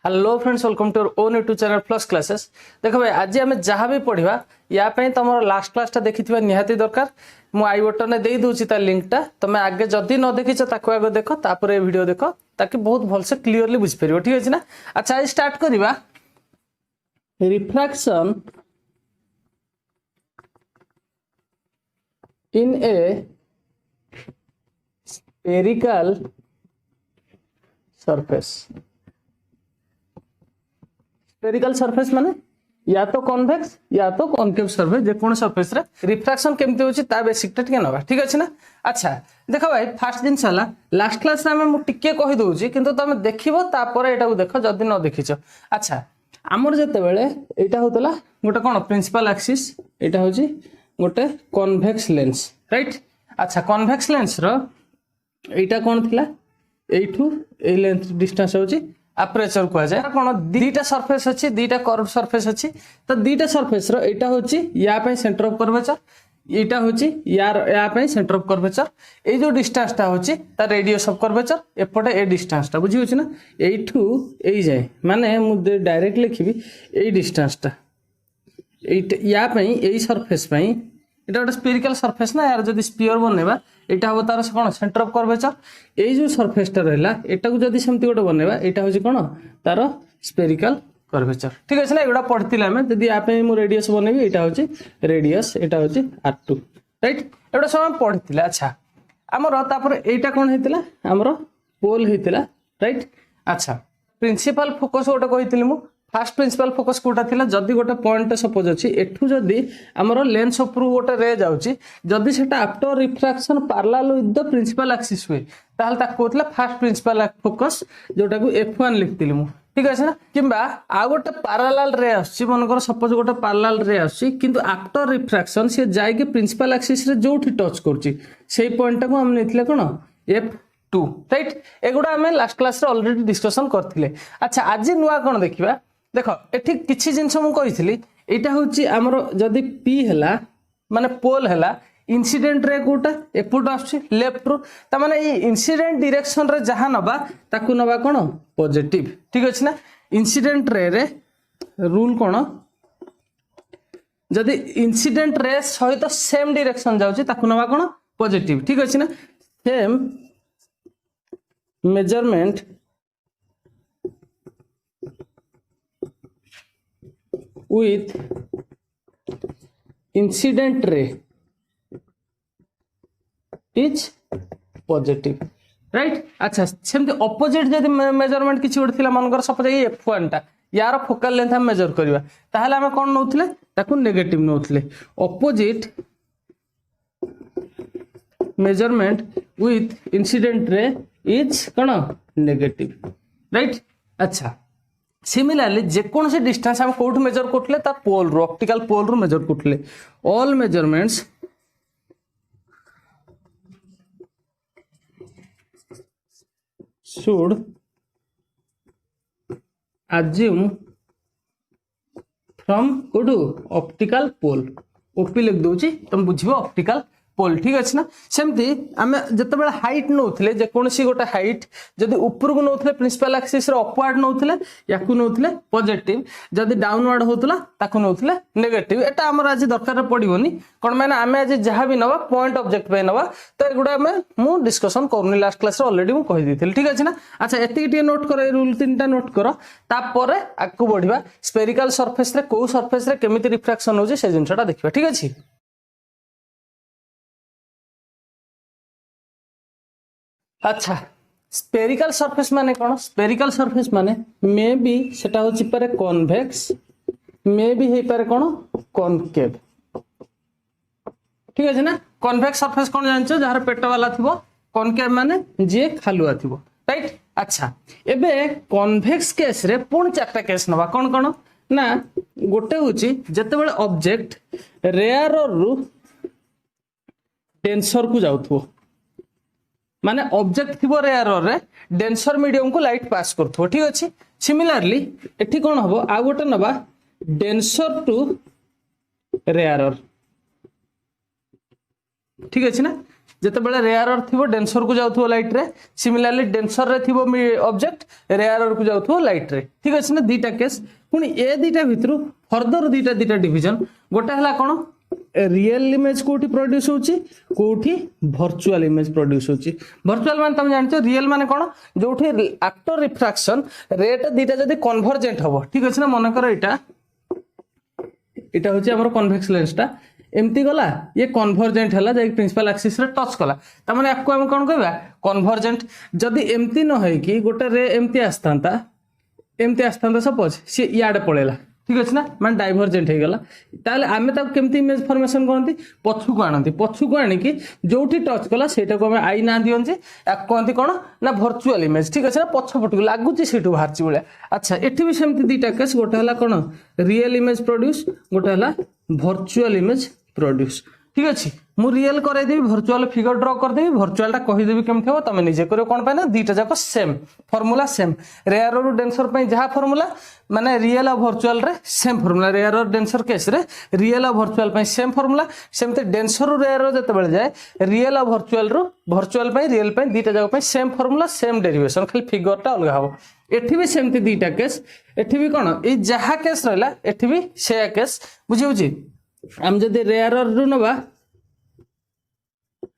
Hello friends, welcome to your own YouTube channel plus classes. देखो भाई, आज आम जहाँ भी पढ़ा या तुम लास्ट क्लासटा देखी निहाती दरकार। मु आई बटन दे दूसरी तार लिंकटा, तुम आगे जदि न देखीच ताको आगे देख, तापर ये वीडियो देख, ताकि बहुत भलसे क्लीयरली बुझीपर। ठीक अच्छे ना। अच्छा, आज स्टार्ट करवा रिफ्रैक्शन इन ए स्फेरिकल सरफेस। स्फेरिकल सरफेस माने या तो कॉन्वेक्स या तो कॉनकेव सरफेस, जेकोन सरफेस रे रिफ्रैक्शन केमती होची ता बेसिकटा टिके नबा। ठीक अछि ना। अच्छा देखो भाई, फर्स्ट दिन साला लास्ट क्लास रे हम टिके कहि दोउची, किंतु तुम देखिबो तापर एटा को देखो जदि न देखिचो। अच्छा, हमर जते बेले एटा होतला गोटे कोन प्रिंसिपल एक्सिस, एटा होची गोटे कन्वेक्स लेंस, राइट। अच्छा, कन्वेक्स लेंस रो एटा कोन थिला, एठू ए लेंथ डिस्टेंस होची अपर्चर कह जाए। कौन दीटा सरफेस अच्छी, दीटा कर्व सरफेस अच्छी, तो दीटा सरफेस रो एटा होची या पे सेंटर ऑफ कर्वेचर, एटा होची या पे सेंटर ऑफ कर्वेचर। ए जो डिस्टेंस ता होची ता रेडियस ऑफ कर्वेचर, एपटे ए डिस्टेंस ता बुझी होची ना। एठू ए जाए माने मु डायरेक्ट लिखिबी ए डिस्टेंस ता या पे ए सरफेस पे एटा गोटे स्फेरिकल सरफेस ना। यार जदि स्फीयर बनेबा एटा हो तार कोन सेंटर ऑफ कर्वेचर। ए जो सरफेस ता रहला एटा को जदि सेमति गोटे बनेबा एटा होची कोन तार स्फेरिकल कर्वेचर। ठीक अछि ना। एगुडा पढतिला हम जदि या पे मु रेडियस बनेबी एटा होची रेडियस, एटा होची r2, राइट। एटा सब पढतिला। अच्छा, हमर तापर एटा कोन हेतिला, हमर पोल हेतिला, राइट। अच्छा, प्रिंसिपल फोकस गोटे कहितली मु। फास्ट प्रिंसिपल फोकस कोटा थिला, जदि गोटे पॉइंट सपोज अछि एठू जदि हमर लेंस उपरु गोटे रे जाउची, जदि सेटा after refraction parallel with the principal axis हुए ताहले ता कोथला फास्ट प्रिंसिपल फोकस, जोटा को f1 लिखतिली मु। ठीक अछि ना। किंबा आ गोटे पैरेलल रे आछि, मनकर सपोज गोटे पैरेलल रे आछि, किंतु आफ्टर रिफ्रैक्शन से जाय के प्रिंसिपल एक्सिस रे जोठी टच करछि सेही पॉइंट को हम नेथिले कोन f2, राइट। एगुडा हम लास्ट क्लास रे ऑलरेडी डिस्कशन करथिले। अच्छा, आज नुवा कोन देखिबा। देखो एठी किछि जिंस मु कहिथिली, एटा होची हमरो जदि p हला माने पोल हला, इंसिडेंट रे कोटा एपुट आछि लेफ्ट रो, त माने ई इंसिडेंट डायरेक्शन रे जहां नबा ताकू नबा कोन पॉजिटिव। ठीक अछि ना। इंसिडेंट रे रूल कोन, जदि इंसिडेंट रे सहित सेम डायरेक्शन जाउची ताकू नबा कोन पॉजिटिव। ठीक अछि ना। Same measurement with incident ray is positive, right। अच्छा, सेमती ऑपोजिट जदि मेजरमेंट किछि गोटे थिला, मनकर सपोज ए f1 टा यार फोकल लेंथ हम मेजर करबा, ताहले हम कोन नउथले ताकू नेगेटिव नउथले। Opposite measurement with incident ray is कोन नेगेटिव, राइट। अच्छा, सिमिलरली जेकोन से डिस्टेंस हम कोठ मेजर करथले ता पोल रो, ऑप्टिकल पोल रो मेजर करथले। All measurements should assume from कोडू ऑप्टिकल पोल, ओपी लिख दोची तुम बुझिबो ऑप्टिकल पोल। ठीक अछि ना। सेमती आमे जते बेला हाइट नउथले, जे कोनसी गोटे हाइट जदि ऊपर को नउथले प्रिंसिपल एक्सिस रे अपवर्ड नउथले याकू नउथले पॉजिटिव, जदि डाउनवर्ड होतला ताकू नउथले नेगेटिव। एटा हमर आज दरकार पडिबोनी कोन माने आमे आज जहां भी नबा पॉइंट ऑब्जेक्ट पे नबा, तो एगुडा में मु डिस्कशन करनी लास्ट क्लास रे ऑलरेडी मु कहि दिथिल। ठीक अछि ना। अच्छा, एति टी नोट करो, रूल तीनटा नोट करो, तापर आकू बढ़िबा स्फेरिकल सरफेस रे को सरफेस रे केमिति रिफ्रैक्शन होजे से जिंसटा देखिबा। ठीक अछि। अच्छा, स्फेरिकल सरफेस माने कोन, स्फेरिकल सरफेस माने मे बी सेटा होची पारे कन्वेक्स, मे बी हे पारे कोन कॉनकेव। ठीक अछि ना। कन्वेक्स सरफेस कोन जानछो, जहार पेट वाला थिबो, कॉनकेव माने जे खालुआ थिबो, राइट। अच्छा, एबे कन्वेक्स केस रे पूर्ण चारटा केस नबा। कोन कोन ना, गोटे होची जते बेले ऑब्जेक्ट रेयर रु डेंसर को जाउथबो, माने ऑब्जेक्ट थिबो रेयर रे, डेंसर मीडियम को लाइट पास करथो। ठीक अछि। सिमिलरली एठी कोन हबो, आ गोटे नबा डेंसर टू रेयर। ठीक अछि ना। जितेबाला रेयर थी डेनसर को जाऊ लाइट रे सिमिलारली डेनसर रे थी ऑब्जेक्ट रेयर को जाऊ लाइट रे ठीक अच्छे ना दीटा केस पुणी ए दीटा भितर फर्दर दीटा दीटा डिविजन गोटे है कौन रियल इमेज कोठी प्रोड्यूस होची कोठी वर्चुअल इमेज प्रोड्यूस होची वर्चुअल माने तुम जानते रियल माने कौन जोठी आफ्टर रिफ्रैक्शन रेट दीटा जदी कन्वर्जेंट हबो ठीक अछि ना मन कर एटा होची हमर कन्वेक्स लेंस टा एमती गला ये कन्वर्जेंट हला जे प्रिंसिपल एक्सिस रे टच कला त माने आपको हम कोन कहबा कन्वर्जेंट जदी एमती न होय कि गोटे रे एमती आस्तांता सपोज सी याडे पळेला ठीक अच्छे ना मैं डाइभरजेंट हो गला ताले आमे ताको केमती इमेज फॉर्मेशन करती पछु को आनती पछु को आनिकी जोठी टच कला सेटा को हमें आई ना दियंजे या कहती कौन ना वर्चुअल इमेज ठीक अच्छे ना पछ पटू लागुची सेठू बाहरची बळे अच्छा एठी भी सेमती दीटा केस गोटे हला कौन रियल इमेज प्रोड्यूस गोटे हला वर्चुअल इमेज प्रोड्यूस ठीक अच्छे मु रियल करदेवी वर्चुअल फिगर ड्र करदेवी वर्चुअल कहीदेवी केमती हम तुम निजे कर कौन पाए ना दीटा जाक सेम फर्मुला सेम रेयर और डेनसर जहाँ फर्मुला माने रियल और वर्चुअल रे सेम फर्मुला रेयर और डेनसर केस रे रियल और वर्चुअल सेम फर्मुला सेमती डेनसर रेयर जिते जाए रियल और वर्चुअल रियल दीटा जाक सेम फर्मुला सेम डेरिवेशन खाली फिगरटा अलग हम एठी भी सेमती दीटा केस एठी भी कौन ये जहाँ केस रहा एठी भी से केस बुझी बुझी आम जदि रेयर रु नवा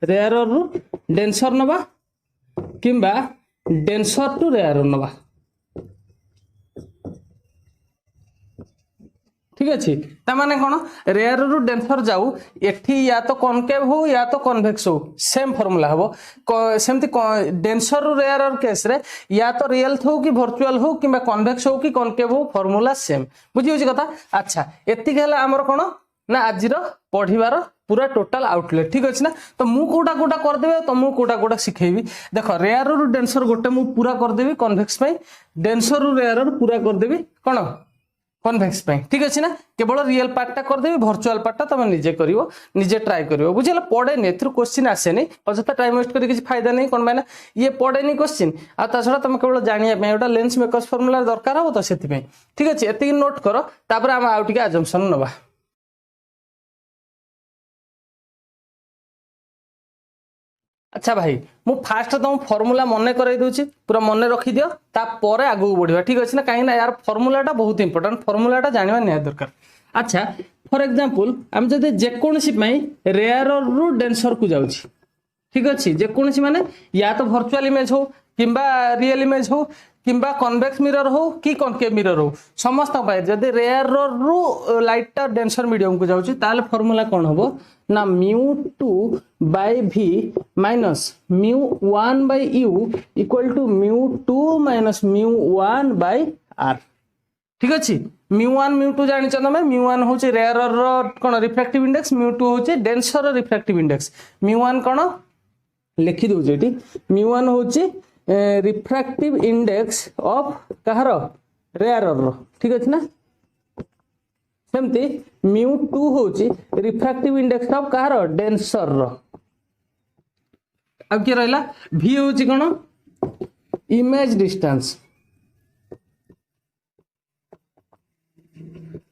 रेयर रु डेनसर नवा किंबा डेनसर टू रेयर नवा ठीक अच्छे ताने कौन रेयर रु डेनसर जाऊ एठी या तो कॉनकेव हो या तो कन्वेक्स हो सेम फॉर्मूला हम सेमती डेनसर रु रेयर केस रे या तो रियल हो कि वर्चुअल हो कि कन्वेक्स हो कि कॉनकेव हो फॉर्मूला सेम बुझी कथा अच्छा एतिक है आमर कौन ना आज पढ़िबार पूरा टोटाल आउटलेट ठीक अच्छे ना तो मु कोटा कोटा करदेबी तुमको कोटा कोटा शिखेबी देख रेयर रु डेनसर गोटे मु पूरा करदेबी कन्वेक्स डेनसर रु रेयर पूरा करदेबी कौन कन्वेक्स ठीक अच्छे ना केवल रियल पार्टा करदेबी वर्चुअल पार्टा तुम निजे करिवो निजे ट्राई करिवो बुझिला पड़ेनी एथुर क्वेश्चन आसेनी अजथा टाइम वेस्ट करी किछि फायदा नहीं कोन माने ये पड़ेनी क्वेश्चन आ ता छडा तुम केवल जानिया पे एटा लेंस मेकर्स फार्मूला दरकार हो तो सेति ठीक अच्छे एति नोट करो तापर हम आउ टिके अजम्पशन नबा अच्छा भाई मु फास्ट तुम फॉर्मूला मन कर दूसरी पूरा मन रखी दियो तापर आगू बढ़िया ठीक अच्छे ना कहीं यार फॉर्मूलाटा बहुत इंपोर्टेंट फॉर्मूलाटा जानवा निया दरकार अच्छा फॉर एग्जांपल हम जदि जेकोसी रेयर रु डेनसर को जाऊँ ठीक अच्छे जेकोसी माने या तो वर्चुअल इमेज हो किंबा रियल इमेज हो किंबा कन्वेक्स मिरर हो कि कनकेव मिरर हो समस्त जदि रेयर रु लाइटा डेनसर मीडियम को जाऊँ ताल फॉर्मूला कौन हम ना μ2 by v minus μ1 by u equal to μ2 minus μ1 by r ठीक अच्छे μ1 μ2 जानी तुम μ1 हूँ रेयर कौन रिफ्रैक्टिव इंडेक्स μ2 हूँ डेनसर रिफ्रैक्टिव इंडेक्स μ1 कौन लिखि दूचे μ1 हूँ रिफ्रैक्टिव इंडेक्स ऑफ कहार रेयर ठीक अच्छे ना सेमती μ2 हूँ रिफ्रैक्टिव इंडेक्स ऑफ कहार डेनसर अब किए रहा v हूँ कौन इमेज डिस्टेंस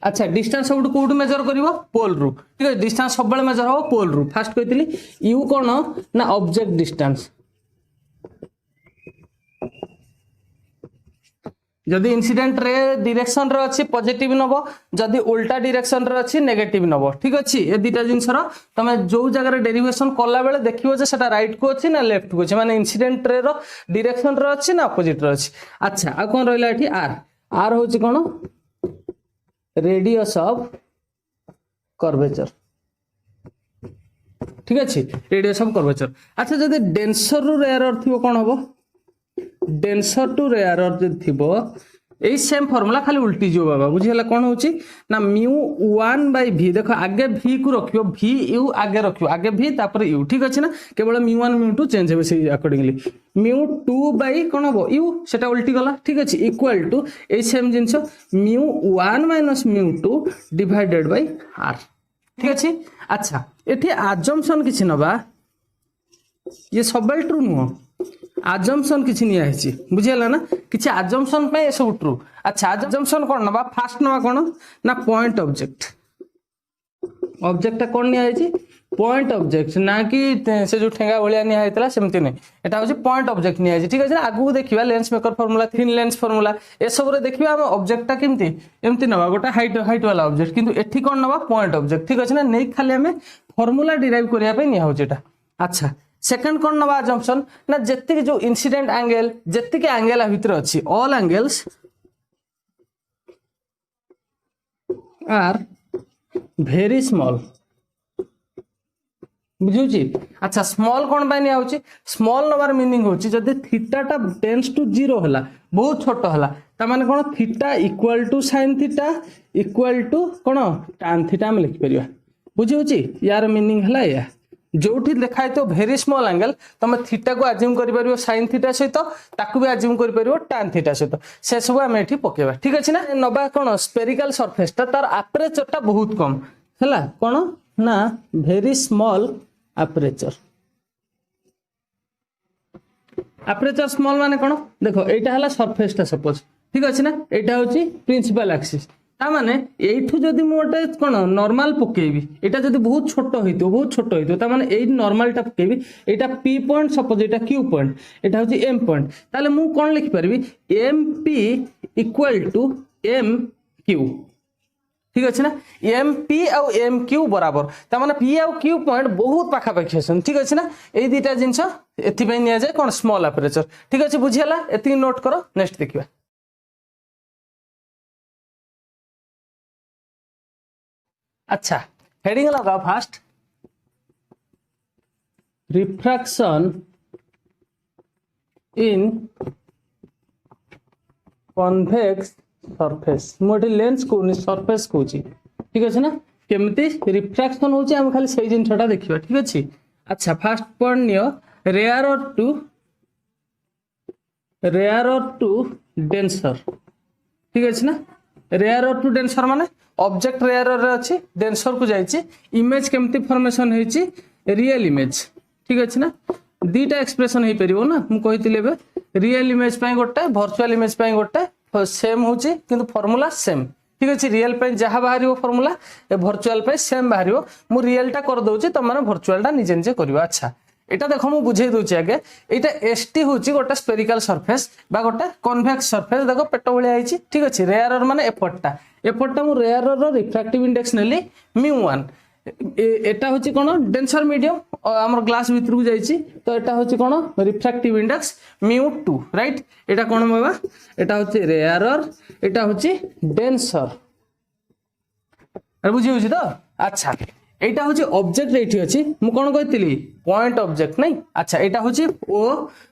अच्छा डिस्टेंस सब कौटू मेजर कर पोल रु ठीक है डिस्टेंस सब मेजर हम पोल रु फास्ट कही यू कौन ना ऑब्जेक्ट डिस्टेंस जदि इंसिडेंट रे डायरेक्शन रे अच्छी पॉजिटिव नब जदि उल्टा डायरेक्शन रे अच्छी नेगेटिव नब ठीक अच्छे ये दुटा जिनसर तुम जो जगह डेरिवेशन कला बेले देखियो जे सेटा राइट को अच्छी ना लेफ्ट को अच्छी माने इंसिडेंट रे रो डायरेक्शन रे अच्छी ना अपोजिट रे अच्छी अच्छा आ कौन रहा एठी आर आर होची कौन रेडियस ऑफ कर्वेचर ठीक अच्छे रेडियस ऑफ कर्वेचर अच्छा जदि डेनसर रु रेयर थी कौन हम डेनसर टू रेयर थी यही सेम फॉर्मूला खाली उल्टी जो बाबा बुझीगला कौन होची ना μ1 बाय v देख आगे v को रखियो v u आगे रखियो आगे v तापर u ठीक अच्छे ना केवल μ1 μ2 चेंज हे से अकॉर्डिंगली μ2 बाय कौन हम u सेटा उल्टी गला ठीक अच्छे इक्वल टू ए सेम जिंस μ1 माइनस μ2 डिवाइडेड बाय r ठीक अच्छे अच्छा एठी अजम्पशन किछि नबा ये सब ट्रू नुह आजम्पशन किछि निया है बुझीगला ना किछि आजम्पशन पे सब ट्रू अच्छा आजम्पशन कौन नबा फास्ट नबा कौन ना पॉइंट ऑब्जेक्ट ऑब्जेक्ट कौन निया है पॉइंट ऑब्जेक्ट ना कि से जो ठेंगा भलिया निया हेतला सेमति नै एटा होची पॉइंट ऑब्जेक्ट निया छै ठीक अछि आगु देखिबा lens maker formula thin lens formula ए सब रे देखिबा हम ऑब्जेक्टटा केमति एमति नबा गोटा हाइट वाला ऑब्जेक्ट किंतु एठी कोन नबा पॉइंट ऑब्जेक्ट ठीक अछि ना नै खाली हमें फार्मूला डिराइव करिया पे निया होची एटा अच्छा सेकंड कोन नबा अजम्पशन ना जत्ते जो इंसिडेंट एंगल जत्ते के एंगल आ भीतर अछि all angles are very small बुझुची अच्छा स्मॉल कोन बाय निया होची स्मॉल नंबर मीनिंग होची जदि थीटा टा टेंड्स टू 0 होला बहुत छोट होला त माने कोन theta equal to sin theta equal to कोन tan थीटा हम लिख परिबा बुझुची यार मीनिंग हला या जोठी देखाय तो वेरी स्मॉल एंगल तुम थीटा को अज्यूम करि परिबो sin थीटा सहित ताकू भी अज्यूम करि परिबो tan थीटा सहित से सब हम एठी पकेबा ठीक अछि ना नबा कोन स्फेरिकल सरफेस ता तार एपरेचर ता बहुत कम हला कोन ना very small aperture aperture small माने कोन देखो एटा हला सरफेस ता सपोज ठीक अछि ना एटा होची प्रिंसिपल एक्सिस ता माने एठू जदी मोटे कोन नॉर्मल पकेबी एटा जदी बहुत छोट होइतो ता माने एई नॉर्मल टा पकेबी एटा p पॉइंट सपोज एटा q पॉइंट एटा होची m पॉइंट ताले मु कोन लिखि परबी mp इक्वल टू mq ठीक अछि ना mp और mq बराबर ता माने p और q पॉइंट बहुत पाखा पाखी छन ठीक अछि ना एई दीटा जिंस एथि पे निया जाय कोन स्मॉल एपरेचर ठीक अछि बुझियला एति नोट करो नेक्स्ट देखिबा अच्छा हेडिंग लगा फास्ट रिफ्रैक्शन इन कॉन्वेक्स सरफेस मोटे लेंस को सरफेस को ठीक अछि ना केमती रिफ्रैक्शन होची हम खाली सही जिनछटा देखिबा ठीक अछि अच्छा फर्स्ट पॉइंट नियो रेयरर टू डेंसर ठीक अछि ना रेयरर टू डेंसर माने ऑब्जेक्ट रेयरर रे अछि डेंसर को जाईची इमेज केमती फॉर्मेशन होईची रियल इमेज ठीक अछि ना दीटा एक्सप्रेशन हे परिबो ना हम कहितिले बे रियल इमेज पय गोटे वर्चुअल इमेज पय गोटे सेम होची किंतु फार्मूला सेम ठीक अछि रियल पय जहा बाहरियो फार्मूला ए वर्चुअल पय सेम बाहरियो मु रियल टा कर दोची त माने वर्चुअल टा निजे निजे करियो अच्छा एटा देखो मु बुझे दोची आगे एटा एसटी होची गोटे स्फेरिकल सरफेस बा गोटे कन्वेक्स सरफेस देखो पेट भली आइची ठीक अछि रेयरर माने एफर्टटा मु रेयरर रिफ्रैक्टिव इंडेक्स नेली μ1 एटा होची कोन डेंसर मीडियम हमर ग्लास भीतर को जाईची तो एटा होची कोन रिफ्रैक्टिव इंडेक्स μ2 राइट एटा कोन बाबा एटा होची रेयरर एटा होची डेंसर अरे बुझी होची तो अच्छा एटा होची ऑब्जेक्ट एठी अछि मु कोन कहितली पॉइंट ऑब्जेक्ट नै अच्छा एटा होची ओ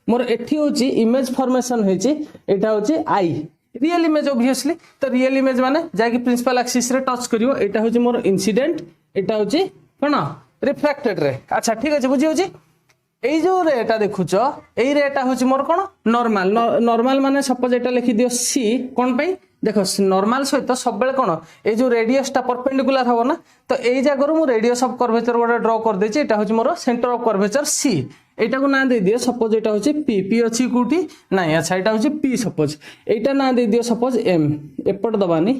मोर एठी होची इमेज फॉर्मेशन होची एटा होची आई रियल इमेज ऑब्वियसली तो रियल इमेज माने जाकी प्रिंसिपल एक्सिस रे टच करियो एटा होची मोर इंसिडेंट एटा होची कोन रिफ्रैक्टेड रे अच्छा ठीक अछि बुझी होची एई जो रेटा देखुचो एई रेटा होची मोर कोन नॉर्मल माने सपोज एटा लिखि दियो c कोन पई देखो नॉर्मल सहित सब बेले कोन ए जो रेडियस टा परपेंडिकुलर हो ना तो एई जागर मु रेडियस ऑफ कर्वेचर गोटे ड्रॉ कर देछि एटा होची मोर सेंटर ऑफ कर्वेचर c एटा को ना दे दियो सपोज एटा होची p अछि कुटी नाही अच्छा एटा होची p सपोज एटा ना दे दियो सपोज m एपट दबानी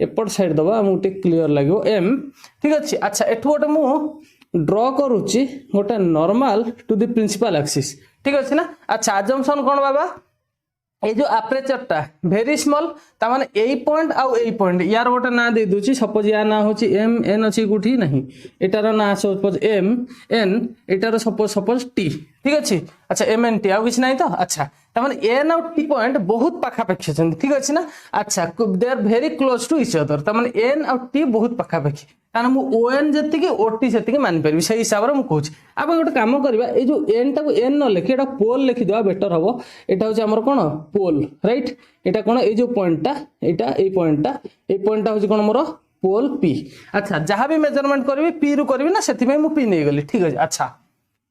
एपट साइड दबा मुटे क्लियर लागो m ठीक अछि अच्छा एठो गोटे मु ड्रॉ करूची गोटे normal to the principal axis ठीक अछि ना अच्छा अजम्पशन कोन बाबा ए जो एपरेचर टा वेरी स्मॉल ता माने ए पॉइंट आ ए पॉइंट यार गोटे ना दे दूची सपोज या ना होची m n अछि गुठी नहीं एटार ना सपोज m n एटार सपोज t ठीक अछि अच्छा m n t आ किछ नहीं तो अच्छा ता माने n और t पॉइंट बहुत पाखा पाखी छन ठीक अछि ना अच्छा they are very close to each other ता माने n और t बहुत पाखा पाखी कारण मु on जति कि ot जति कि मान परबी सही हिसाब रे मु कहूची अब गोटे काम करबा ए जो n टा को n न लिखि एटा पोल लिखि दवा बेटर हबो एटा होची हमर कोन पोल राइट एटा कोन ए जो पॉइंट टा एटा ए पॉइंट टा होची कोन मोर पोल p अच्छा जहां भी मेजरमेंट करबी p रु करबी ना सेति में मु p नै गली ठीक अछि अच्छा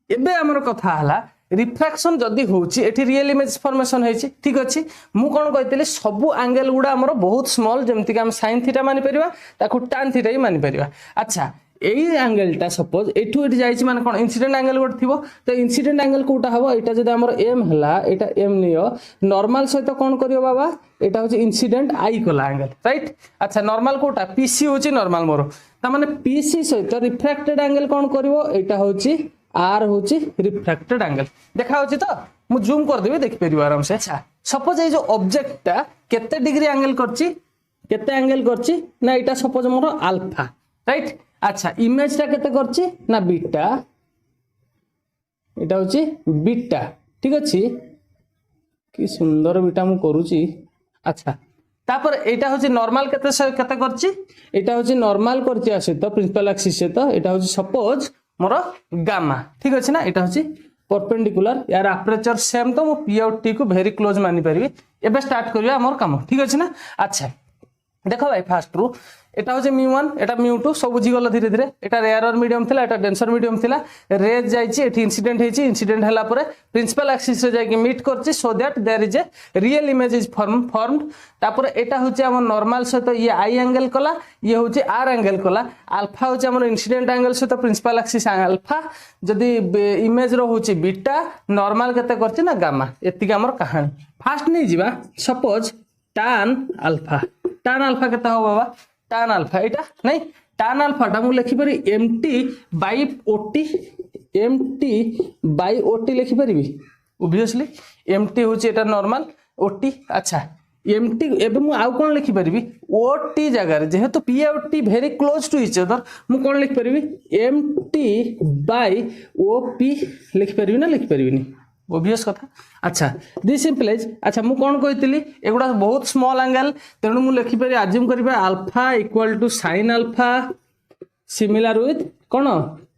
एबे हमर कथा हला रिफ्रैक्शन जदी होची एठी रियल इमेज फॉर्मेशन होईची ठीक अछि मु कोन कहितली सब एंगल गुडा हमर बहुत स्मॉल जेमति कि हम sin थीटा मानि परिबा ताकू tan थीटा ही मानि परिबा अच्छा एई एंगल टा सपोज एठू एठी जाईची माने कोन इंसिडेंट एंगल गोट थिबो तो इंसिडेंट एंगल कोटा हबो एटा जदी हमर m हला एटा m नियो नॉर्मल सहित कोन करियो बाबा एटा होची incident i Cola angle right अच्छा नॉर्मल कोटा pc होची नॉर्मल मोर तामाने पीसी सहित रिफ्रैक्टेड एंगल कौन करिवो एटा होची आर होची रिफ्रैक्टेड एंगल देखा होची तो मु जूम कर देबी देख परियो आराम से। अच्छा सपोज ए जो ऑब्जेक्टटा केते डिग्री एंगल करची केते एंगल करची ना एटा सपोज मोर अल्फा राइट। अच्छा इमेजटा केते करची ना बीटा एटा होची बीटा ठीक अछि कि सुंदर बीटा मु करूची। अच्छा तापर एटा होची नॉर्मल केते केते करची एटा होची नॉर्मल करची आसे तो प्रिंसिपल एक्सिस से तो एटा होची सपोज मोर गामा ठीक अछि ना एटा होची परपेंडिकुलर यार अपर्चर सेम तो मु पी आउट टी को वेरी क्लोज मानि परबी। एबे स्टार्ट करिया हमर काम ठीक अछि ना। अच्छा देखो भाई फास्ट रू एटा होचे μ1 एटा μ2 सब बुझी गलो धीरे धीरे एटा रेयर मीडियम थिला एटा डेंसर मीडियम थिला रेज जाईची एठी इंसिडेंट हेची इंसिडेंट हला परे प्रिंसिपल एक्सिस रे जाई के मीट करची so that there is a real image is formed. तापर एटा होचे हमर नॉर्मल से तो ये आई एंगल कला ये होचे आर एंगल कला अल्फा होचे हमर इंसिडेंट एंगल से तो प्रिंसिपल एक्सिस अल्फा जदी इमेज रो होचे बीटा नॉर्मल केते करची ना गामा एतिक हमर कहानी। फास्ट नै जिबा सपोज tan अल्फा केते हो बाबा tan अल्फा एटा नहीं tan अल्फा टा मु लिखि परि mt बाय ot लिखि परिबी ऑब्वियसली mt होची एटा नॉर्मल ot। अच्छा mt एबे मु आउ कोन लिखि परिबी ot जगह रे जेहेतु p और t very close to each other मु कोन लिखि परिबी mt बाय op लिखि परिबी ना लिखि परिबी ऑब्वियस कथा। अच्छा दिस इंप्लाइज अच्छा मु कोन कहितली एगुडा बहुत स्मॉल एंगल तेणु मु लिखि परि अज्यूम करिबा alpha equal to sin alpha similar with कोन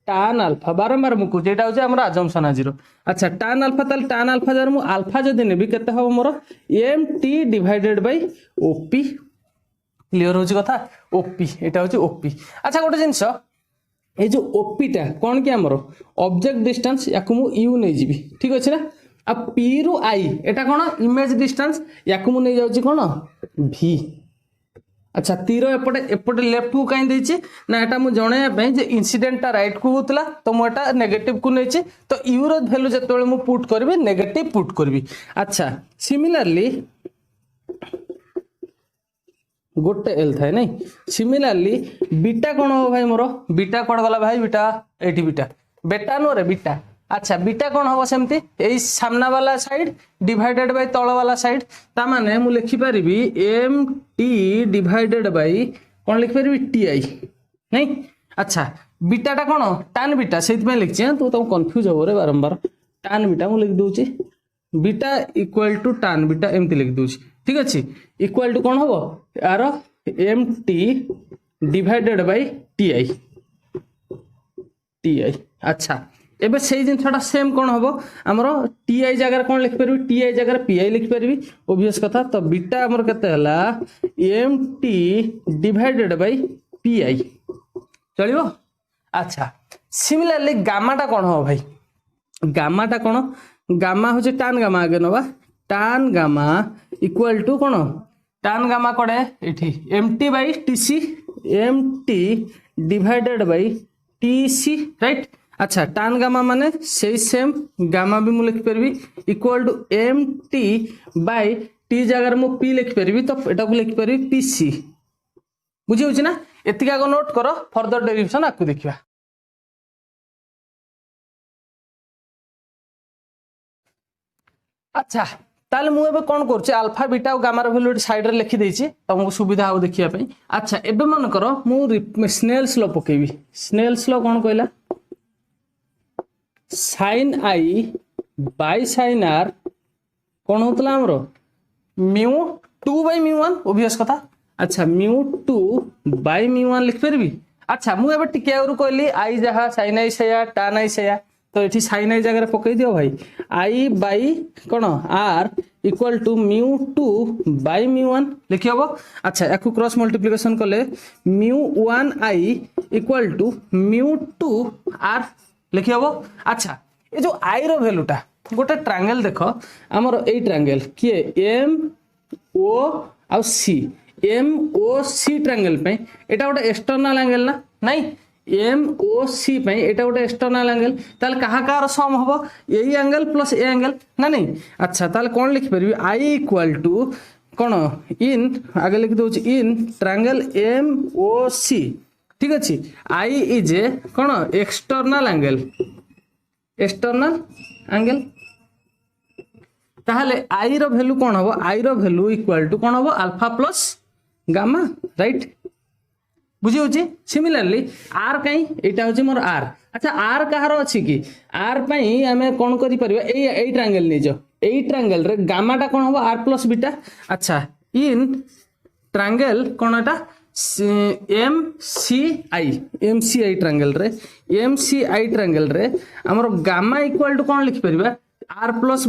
tan अल्फा बारंबार मु को जेटा होचे हमरा अजम्पशन आजिरो। अच्छा tan अल्फा ताल tan अल्फा जर मु अल्फा जदि नेबी केते हो मोर mt divided bye op clear होची कथा op एटा होची op। अच्छा गोटे जिंस ए जो ओपी टा कौन कि हमरो ऑब्जेक्ट डिस्टेंस याकु मु यू नै जीबी ठीक अछि ना। आ पी रु आई एटा कोन इमेज डिस्टेंस याकु मु नै जाउची कोन v। अच्छा तीर एपटे लेफ्ट को काई देछि ना एटा मु जणे पे जे इंसिडेंट टा राइट को होतला तो मु एटा नेगेटिव को नैछि तो यू रो वैल्यू जतोळे मु पुट करबी नेगेटिव पुट करबी। अच्छा सिमिलरली गोटे एल थाए नहीं सिमिलरली बीटा कौन हो भाई मोर बीटा कौन गला भाई बीटा एटी बीटा बेटा नो रे बीटा। अच्छा बीटा कौन हम सेमती ए सामना वाला साइड डिवाइडेड बाय तळ वाला साइड ता माने मु लिखि परिबी एम टी डिवाइडेड बाय कौन लिखि परिबी टी आई नहीं। अच्छा बीटाटा कौन tan बीटा से लिखी तू तुम कन्फ्यूज हो रे बारंबार tan बीटा मु लिख दूची beta equal to tan beta एमती लिख दूची ठीक अच्छे इक्वल टू कौन हम यार M T divided by T I. अच्छा एबे से जिनटा सेम कौन हम आमर टी आई जगह कौन लिखिपारि टी आई जगह पी आई लिखिपारि ओबियस कथा तो बीटा आमर केते हला M T divided by P I चलिबो। अच्छा सिमिलरली गामाटा कौन हम भाई गामाटा कौन गामा होचे tan गामा आगे नवा tan गामा इक्वल टू कौन tan गामा कड़े एठी mt by tc mt divided by tc right. अच्छा tan गामा माने से सेम गामा भी मु लिख परबी equal to mt by t जगह मु p लिख परबी तो एटा को लिख परबी pc बुझी होची ना। एतिका को नोट करो फर्दर डेरिवेशन आकु देखिबा। अच्छा ताले मु एबे कोन करछि अल्फा बीटा और गामा रो वैल्यू साइड रे लिखि देछि तुमको सुविधा हो देखिया पई। अच्छा एबे मन करो मु स्नेल्स लॉ पकेबी स्नेल्स लॉ कोन कहला sin i by sin r कोन होतला हमरो μ2 बाय μ1 ओबियस कथा। अच्छा μ2 बाय μ1 लिख परबी। अच्छा मु एबे टिके और कहली i जहा sin i सेया tan i सेया तो ये sin i जगह पकई दियो भाई i बाय कोन r इक्वल टू μ2 बाय μ1 लिखि हबो। अच्छा याकु क्रॉस मल्टीप्लिकेशन कले μ1i इक्वल टू μ2 r लिखि हबो। अच्छा ये जो i रो वैल्यूटा गोटे ट्रायंगल देखो हमर ए ट्रायंगल किए एम ओ आ C M O C triangle पे एटा गोटे एक्सटर्नल एंगल ना नहीं एम ओ सी पे एटा गोटे एक्सटर्नल एंगल ताल कहा कार सम हबो यही एंगल प्लस ए एंगल ना नहीं। अच्छा ताल कोन लिखि परबी i इक्वल टू कोन इन आगे लिख दउची इन ट्रायंगल एम ओ सी ठीक अच्छे आई इज ए कौन एक्सटर्नाल एंगल ताहले आई रो वैल्यू कौन हम आई रो वैल्यू इक्वल टू कौन हम अल्फा प्लस गामा राइट बुझी होची सिमिलरली आर कहीं एटा होची मोर आर अच्छा आर कहार अछि कि आर पई हमें कोन करि परिबा एई ट्रायंगल नै जो एई ट्रायंगल रे गामाटा कोन होबो आर प्लस बीटा अच्छा इन ट्रायंगल कोनटा एमसीआई ट्रायंगल रे हमर गामा इक्वल टू कोन लिखि परिबा आर प्लस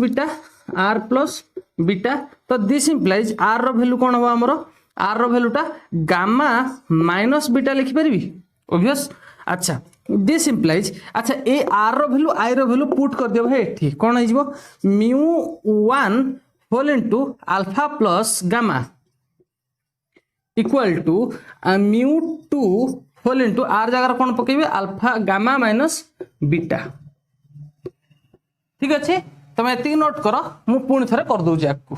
बीटा तो दिस इंप्लाइज आर रो वैल्यू कोन होबो हमर आर रो वैल्यूटा गामा माइनस बीटा लिखि परिबी ऑब्वियस अच्छा दिस इंप्लाइज अच्छा ए आर रो वैल्यू आई रो वैल्यू पुट कर दियो भाई एठी कोन हो जिवो μ1 whole into alpha plus gamma equal to μ2 whole into R जगह कोन पकेबे अल्फा गामा माइनस बीटा ठीक अछि तमे एति नोट करो मु पुणी थरे कर दउ जे आपको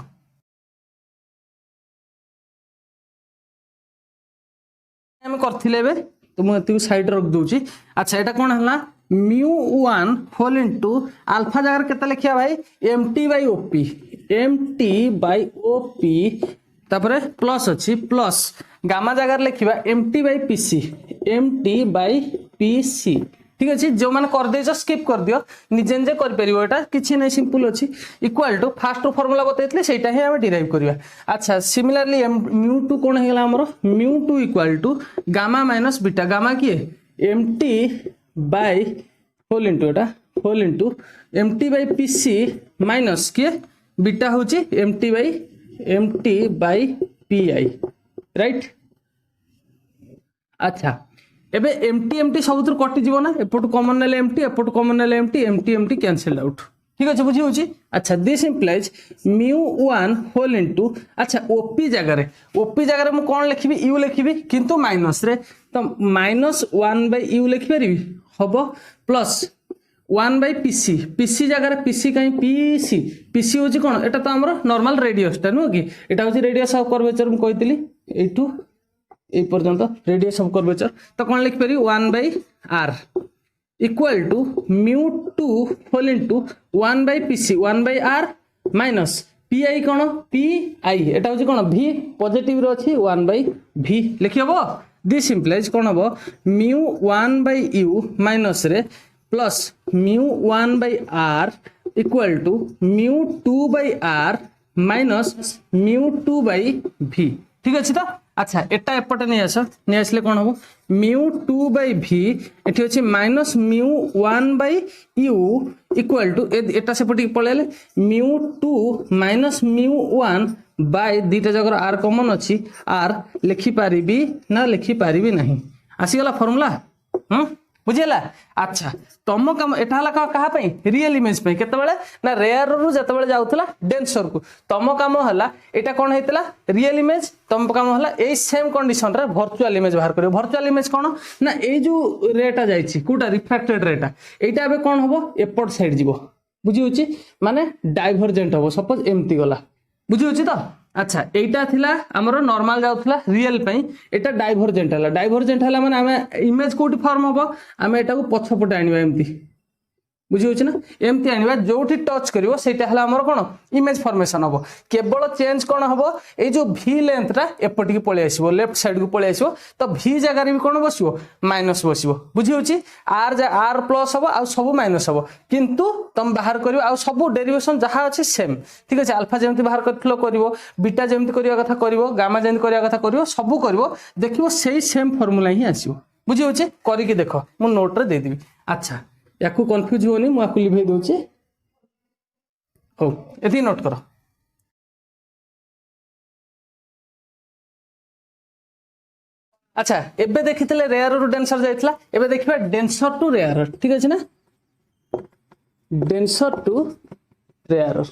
हम करथिले तो मुझे साइड रख दूची अच्छा एटा कौन है μ1 होल इनटू अल्फा जगह केते लिखिया भाई mt/op तापरे प्लस अछि प्लस गामा जगह लिखिबा mt/pc ठीक अछि जो माने कर देछ स्किप कर दियो निजे निजे कर परिबो एटा किछि नै सिंपल अछि इक्वल टू फास्ट फार्मूला बतैतले सेटा ही हम डिराइव करबा अच्छा सिमिलरली μ2 कोन हेला हमरो μ2 equal to gamma minus beta gamma की mt/ होल इनटू एटा होल इनटू mt/pc माइनस के बीटा होची mt/pi राइट अच्छा एबे एमटी सबुतर कटि जीवो ना एपट कॉमन नेले एमटी एपट कॉमन नेले एमटी कैंसिल आउट ठीक अछि बुझी होची अच्छा दिस इंप्लाइज μ1 होल इनटू अच्छा ओपी जगह रे मु कोन लिखिबी यू लिखिबी किंतु माइनस रे तो -1/u लिखि परिबी हबो प्लस 1/pc pc जगह रे pc कहीं pc होची कोन एटा तो हमर नॉर्मल रेडियस ता नो कि एटा होची रेडियस ऑफ कर्वेचर मु कहितली एटू ए पर्यंत रेडियस ऑफ कर्वेचर तो कौन लिख पारी 1/r equal to μ2 whole into 1/pc 1/r minus pi कोन pi एटा होची कोन v पॉजिटिव रो अछि 1/v लिखिबो दिस इंप्लाइज कोन हबो μ1/u माइनस रे plus μ1/r equal to μ2/r minus μ2/v ठीक अछि तो अच्छा एटा एपटे नहीं आसले कौन हम μ2/v एठी अछि minus μ1/u equal to Etah safety पळेले μ2 minus μ1 bye दीटा जगर r कॉमन अछि r लिखि पारिबी ना लिखि पारिबी नहीं आसी गला फार्मूला बुझिला अच्छा तम काम एटा हला कहा पई रियल इमेज पई केतबेले ना रेयर रु जतबेले जाउथला डेंसर को तम काम हला एटा कोन हेतला रियल इमेज तम काम हला ए सेम कंडीशन रे वर्चुअल इमेज बाहर करियो वर्चुअल इमेज कोन ना ए जो रेटा जाईची कोटा रिफ्रैक्टेड रेटा एटा अबे कोन होबो एपोर्ट साइड जीवो बुझी होची माने डाइवर्जेंट होबो सपोज एम्ति गला बुझी होची तो अच्छा एटा थिला हमरो नॉर्मल जाउथला रियल पई एटा डाइवर्जेंट हला माने हमें इमेज कोटी फॉर्म होबो हमें एटा को पछपटे आनिबा एम्ति बुझी होची ना एम्ति आनिबा जोठी टच करिवो सेटा हला हमरो कोन इमेज फॉर्मेशन होबो केवल चेंज कोन होबो ए जो v लेंथ रा एपटी के पळे आसीबो लेफ्ट साइड को पळे आसीबो तो v जगह रे भी कोन बसिबो माइनस बसिबो बुझी होची r प्लस होबो आ सब माइनस होबो किंतु तुम बाहर करियो आ सब डेरिवेशन जहा अछि सेम ठीक अछि अल्फा जेमति बाहर करथलो करिवो बीटा जेमति करिया कथा करिवो गामा जेमति करिया कथा करिवो सब करिवो देखिवो सेही सेम फार्मूला ही आसीबो बुझी होची करि के देखो मु नोट रे दे देबी अच्छा याकू कंफ्यूज होनी मु आकु लिभे दोची हो एती नोट करो अच्छा एबे देखितले रेयर रु डेंसर जाइतला एबे देखिबा डेंसर टू रेयर ठीक अछि ना डेंसर टू रेयर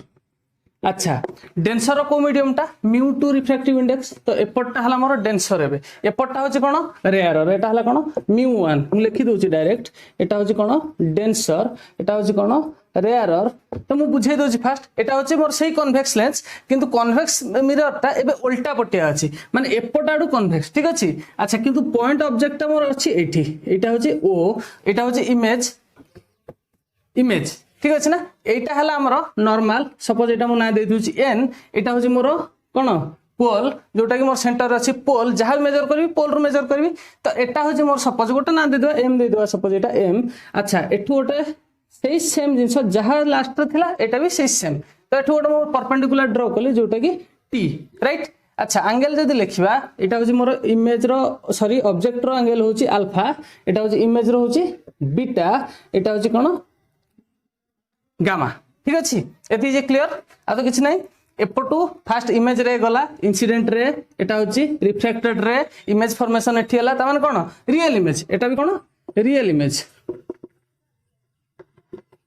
अच्छा डेंसर को मीडियम टा μ2 रिफ्रैक्टिव इंडेक्स तो एपटटा हला मोर डेंसर एबे एपटटा होची कोन रेयर एटा हला कोन μ1 हम लिखि दोची डायरेक्ट एटा होची कोन डेंसर एटा होची कोन रेयरर तो मु बुझे दोछि फास्ट एटा होछि मोर सेही कन्वेक्स लेंस किंतु कन्वेक्स मिरर टा एबे उल्टा पटिया अछि माने एपट आडू कन्वेक्स ठीक अछि अच्छा किंतु पॉइंट ऑब्जेक्ट मोर अछि एठी एटा होछि ओ एटा होछि इमेज इमेज ठीक अछि ना एटा हला हमर नॉर्मल सपोज एटा मु ना दे दोछि एन एटा होछि मोर कोन पोल जोटा कि मोर सेंटर अछि पोल जहाँ मेजर करबी पोल रो मेजर करबी तो एटा होछि मोर सपोज गोटे ना दे दो एम दे दो सपोज एटा एम अच्छा एठु गोटे सेही सेम जिंस जहाँ लास्ट रे थिला एटा भी सेही सेम तो एठु गोटे मोर परपेंडिकुलर ड्रॉ कली जोटा कि टी राइट अच्छा एंगल जदी लिखिबा एटा होछि मोर इमेज रो सॉरी ऑब्जेक्ट रो एंगल होछि अल्फा एटा होछि इमेज रो होछि बीटा एटा होछि कोन गामा ठीक अछि एति जे क्लियर आ तो किछ नै एपटू फास्ट इमेज रे गला इंसिडेंट रे एटा होची रिफ्लेक्टेड रे इमेज फॉर्मेशन एठी हला त माने कोन रियल इमेज एटा भी कोन रियल इमेज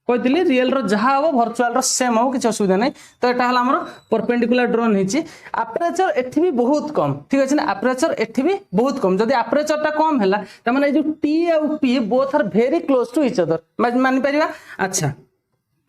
कहतिली रियल रो जहा हो वर्चुअल रो सेम हो किछ असुविधा नै तो एटा हला हमर परपेंडिकुलर ड्रोन हिची एपरेचर एठी भी बहुत कम ठीक अछि ना एपरेचर एठी भी बहुत कम जदी एपरेचर टा कम हला त माने जो टी और P both are very close to each other मानि परिबा अच्छा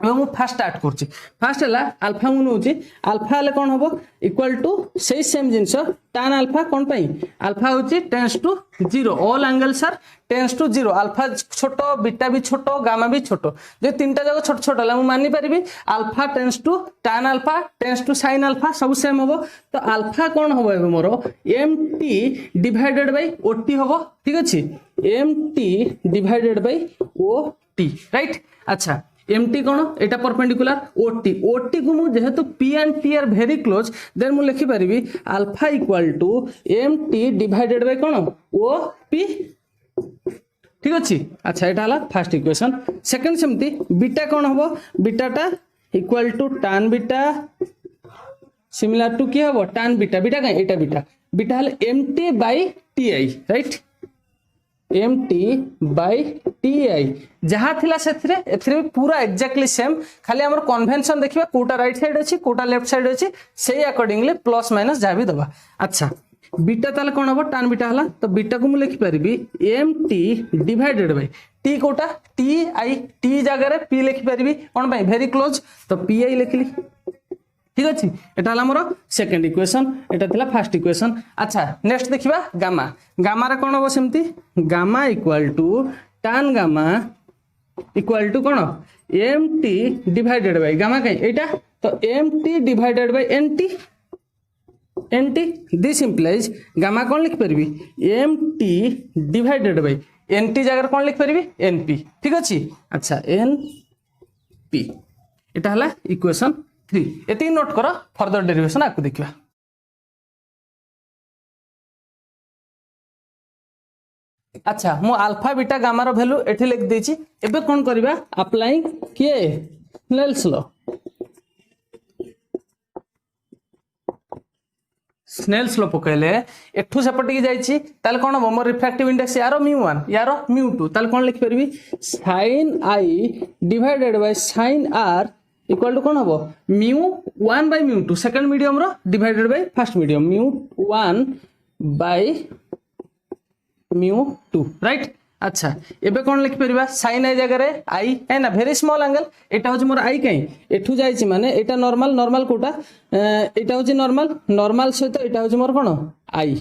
मु फास्ट स्टार्ट करछि फास्ट हला अल्फा मु नउछि अल्फा ले कोन होबो इक्वल टू सेही सेम जिंस tan अल्फा कोन पई अल्फा होछि tends to 0 all angles are tends to 0 alpha छोटो बीटा भी छोटो गामा भी छोटो जे तीनटा जगह छोट छोट हला मु मानि परिबी alpha tends to tan alpha tends to sin alpha सब सेम होबो तो अल्फा कोन होबो एबे मोर mt डिवाइडेड बाय ot होबो ठीक अछि mt divided by ot right अच्छा एमटी कोन एटा परपेंडिकुलर ओटी ओटी को मु जेहेतु P and T are very close then मु लिखि परिबी alpha equal to MT divided by कोन ओ पी ठीक अछि अच्छा एटा हला फर्स्ट इक्वेशन सेकंड सेमती बीटा कोन हबो बीटाटा equal to tan beta similar to की हबो tan बीटा बीटा काई एटा बीटा बीटा हले MT by TI right mt by ti जहा थिला सेथरे एथरे पूरा एक्जेक्टली सेम खाली हमर कन्वेंशन देखिबा कोटा राइट साइड अछि कोटा लेफ्ट साइड अछि सेही अकॉर्डिंगली प्लस माइनस जा भी दबा अच्छा बीटा ताले कोन हबो tan बीटा हला तो बीटा को मु लिखि परिबी mt डिवाइडेड बाय t कोटा ti t जगह रे p लिखि परिबी कोन भाई वेरी क्लोज तो pi लिखली ठीक अछि एटा हला हमर सेकंड इक्वेशन एटा थिला फर्स्ट इक्वेशन अच्छा नेक्स्ट देखिबा गामा गामा रे कोन हो सेमती gamma equal to tan gamma equal to कोन mt डिवाइडेड बाय गामा काई एटा तो mt divided by nt this implies gamma कोन लिख परबी mt डिवाइडेड बाय nt जगह कोन लिख परबी np ठीक अछि अच्छा np एटा हला इक्वेशन 3 एति नोट करो फर्दर डेरिवेशन आपको देखिबा अच्छा मु अल्फा बीटा गामा रो वैल्यू एठी लिख देछि एबे कोन करबा अप्लाइंग के Snell's law Snell's law पकैले एठू safety जाईछि ताले कोन हो मोर रिफ्रैक्टिव इंडेक्स यारो μ1 यारो μ2 ताले कोन लिख परबी sin i divided by sin r equal to कोन हबो μ1 बाय μ2 सेकंड मीडियम रो divided by first medium μ1 by μ2 right अच्छा एबे कोन लिख परबा sin i जगह रे i है ना वेरी स्मॉल एंगल एटा होची मोर i काई एठू जाईची माने एटा नॉर्मल नॉर्मल कोटा एटा होची नॉर्मल नॉर्मल सहित एटा होची मोर कोन i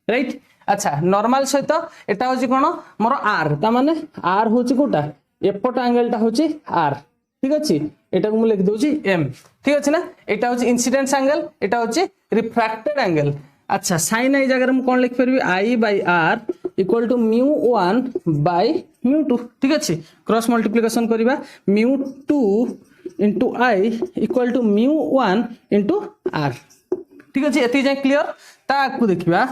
राइट अच्छा नॉर्मल सहित एटा होची कोन मोर r ता माने r होची कोटा एपट एंगल टा होची r ठीक अछि एटा को मु लिख दोची m ठीक अछि ना एटा होची इंसिडेंस एंगल एटा होची रिफ्रैक्टेड एंगल अच्छा sin i जगह मु कोन लिख परबी i by r equal to μ1 by μ2 ठीक अछि क्रॉस मल्टीप्लिकेशन करबा μ2 into i equal to μ1 into r ठीक अछि एति जे क्लियर ता को देखिबा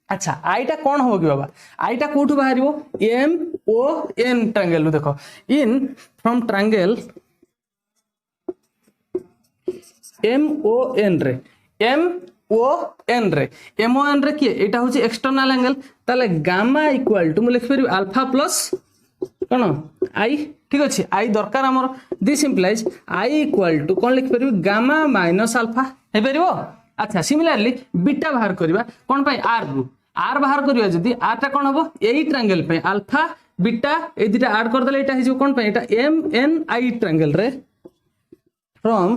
अच्छा आईटा कोन हो कि बाबा आईटा कोठु बाहरिबो एम ओ एन ट्रायंगल देखो in from triangle M O N रे एम ओ एन रे एम ओ एन रे की एटा होची एक्सटर्नल एंगल ताले गामा इक्वल टू मु लिख परबी अल्फा प्लस कोन आई ठीक अछि आई दरकार हमर this implies I equal to कोन लिख परबी गामा माइनस अल्फा हे परबो अच्छा सिमिलरली बीटा बाहर करबा कोन पई आर रु आर बाहर करियो जदी आर ता कोन हबो एई ट्रायंगल पे अल्फा बीटा ए दुटा ऐड कर देले एटा हिजो कोन पे एटा एम एन आई ट्रायंगल रे फ्रॉम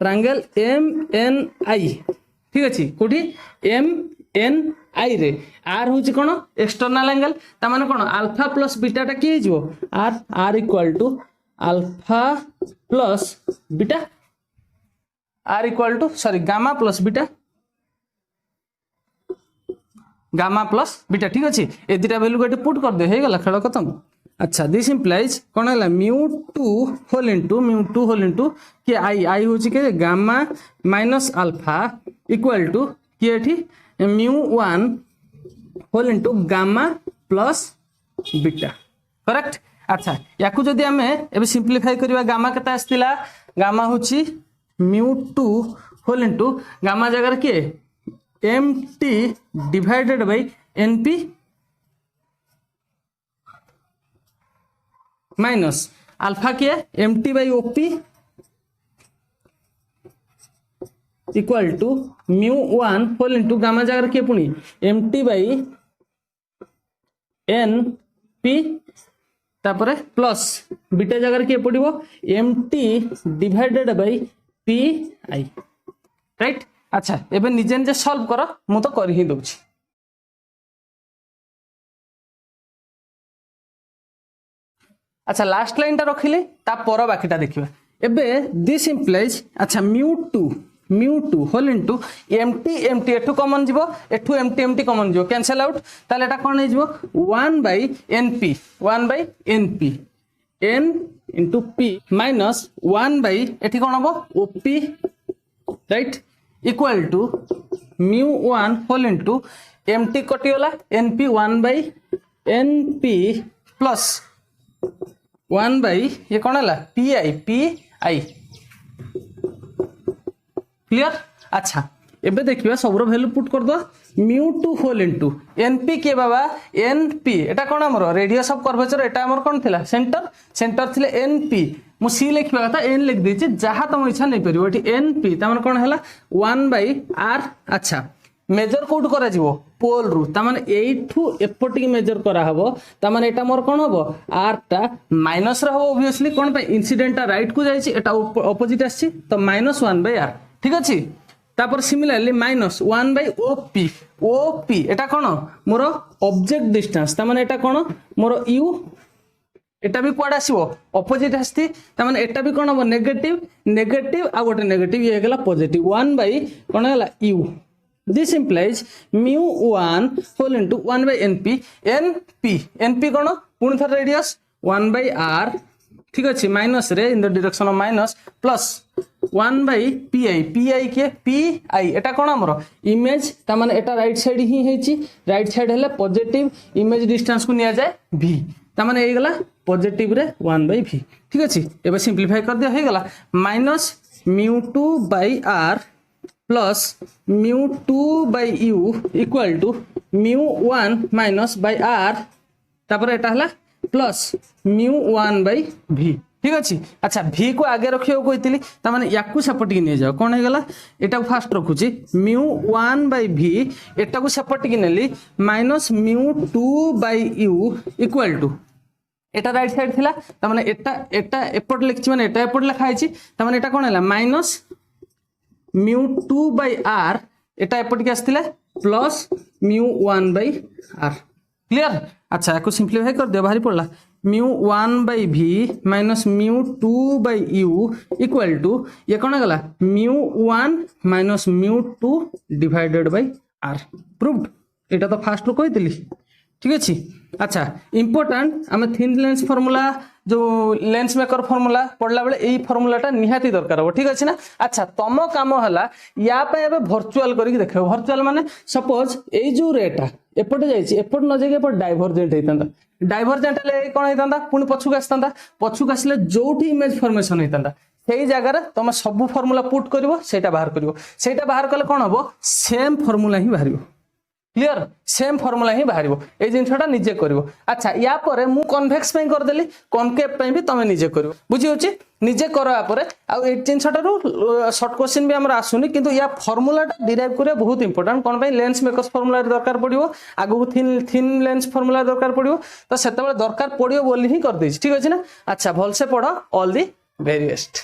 ट्रायंगल एम एन आई ठीक अछि कोठी एम एन आई रे आर होची कोन एक्सटर्नल एंगल ता माने कोन अल्फा प्लस बीटा टा की हिजो R R equal to alpha plus beta R equal to sorry gamma plus beta gamma plus beta ठीक अछि ए दुटा वैल्यू को पुट कर दे हे गला खेल खत्म अच्छा दिस इंप्लाइज कोन हला μ2 होल इनटू के आई होची के gamma minus alpha equal to के एठी μ1 whole into gamma plus beta correct अच्छा याकू जदी हमें एबे सिंपलीफाई करबा गामा केता आस्तिला गामा होची μ2 होल इनटू गामा जगह के mt divided by np minus alpha के mt by op equal to μ1 whole into gamma जगह के पुनी mt बाय np तापरे प्लस बीटा जगह के पड़िबो mt divided by pi right अच्छा एबे निजे निजे सॉल्व कर मु तो कर ही दोछि अच्छा लास्ट लाइन टा रखिले ता पर बाकीटा देखिबा एबे दिस इंप्लाइज अच्छा μ2 होल इनटू mt एठू कॉमन जीवो एठू mt कॉमन जीवो कैंसिल आउट ताले एटा कोन हे जीवो 1 by np n into p minus 1 by एठी कोन हबो op right equal to μ1 whole into mt कटियोला np 1 by np plus 1 by ये कोन हला pi क्लियर अच्छा एबे देखिबा सबरो वैल्यू पुट कर दो μ2 होल इनटू np के बाबा np एटा कोन हमरो रेडियस ऑफ कर्वेचर एटा हमर कोन थिला सेंटर थिले np मु सी लिखबा कथा n लिख देछि जहा तम इच्छा नै परिबो एठी np त मन कोन हला 1 बाय r अच्छा मेजर कोड करा जीवो पोल रु त माने एठू एपटी मेजर करा हबो त माने एटा मोर कोन हबो r टा माइनस रे हबो ऑब्वियसली कोन पे इंसिडेंट टा राइट को जाईछि एटा ऑपोजिट आछि तो -1 बाय r ठीक अछि तापर सिमिलरली -1 बाय op एटा कोन मोर ऑब्जेक्ट डिस्टेंस त माने एटा कोन मोर u एटा भी कोड आसीबो ऑपोजिट आस्ति त माने एटा भी कोन हबो नेगेटिव आ गोटे नेगेटिव ये गेला पॉजिटिव 1 बाय कोन गेला u this implies μ1 whole into 1 by np कोन पुनी थर रेडियस 1 बाय r ठीक अछि माइनस रे in the direction of minus plus 1 by pi के pi एटा कोन हमरो इमेज त माने एटा राइट साइड ही हेछि राइट साइड हेले पॉजिटिव इमेज डिस्टेंस को निया जाय v त माने ए गेला पॉजिटिव रे 1 बाय v ठीक अछि एबे सिंपलीफाई कर दिया हे गेला minus μ2 by r plus μ2 by u equal to μ1 minus by r तापर एटा हला प्लस μ1 बाय v ठीक अछि अच्छा v को आगे रखियो कोइतिली त माने याकू सपोर्ट की ने जाओ कोन हे गेला एटा को फास्ट रखुची μ1 बाय v एटा को सपोर्ट की नेली minus μ2 by u equal to एटा राइट साइड थिला त माने एटा एपट लिखछि माने एटा एपट लिखा आइछि त माने एटा कोन हला माइनस μ2 बाय r एटा एपट के आस्तिला प्लस μ1 बाय r क्लियर अच्छा को सिंपलीफाई कर दे बाहरी पड़ला μ1 by v minus μ2 by u equal to ये कोन गला μ1 minus μ2 divided by r proved एटा तो फास्ट रो कहितली ठीक अछि अच्छा इंपोर्टेंट हम थिन लेंस फार्मूला जो लेंस मेकर फार्मूला पढ़ला बेले एई फार्मूलाटा निहाती दरकार हो ठीक अछि ना अच्छा तम काम हला या पे एबे वर्चुअल करी देखो वर्चुअल माने सपोज एई जो रेटा एपटे जाईछि एपट न जगे पर डाइवर्जेंट हेतंदा डाइवर्जेंट ले कोन हेतंदा पुनी पछुक आस्तंदा पछुक आसले जोठी इमेज फॉर्मेशन हेतंदा सेही जगह रे तुम सब फार्मूला पुट करिवो सेटा बाहर करिवो सेटा बाहर कले कोन हबो सेम फार्मूला ही बाहरिवो क्लियर सेम फॉर्मूला ही बाहर ए जिनटा निजे कर। अच्छा या पर मु कन्वेक्स करदेली कनकेव भी तुम निजे कर बुझी निजे करापर आउ जिनटा सर्ट क्वेश्चन भी आम आसुनी किंतु या फॉर्मूला डिराइव करिया बहुत इंपोर्टेंट कौन लेंस मेकर्स फॉर्मूला दरकार पड़ो आगू थिन लेंस फॉर्मूला दरकार पड़ो तो से दरकार पड़ो बोली ही कर ठीक अच्छे ना। अच्छा भलसे पढ़ ऑल दी वेरी बेस्ट।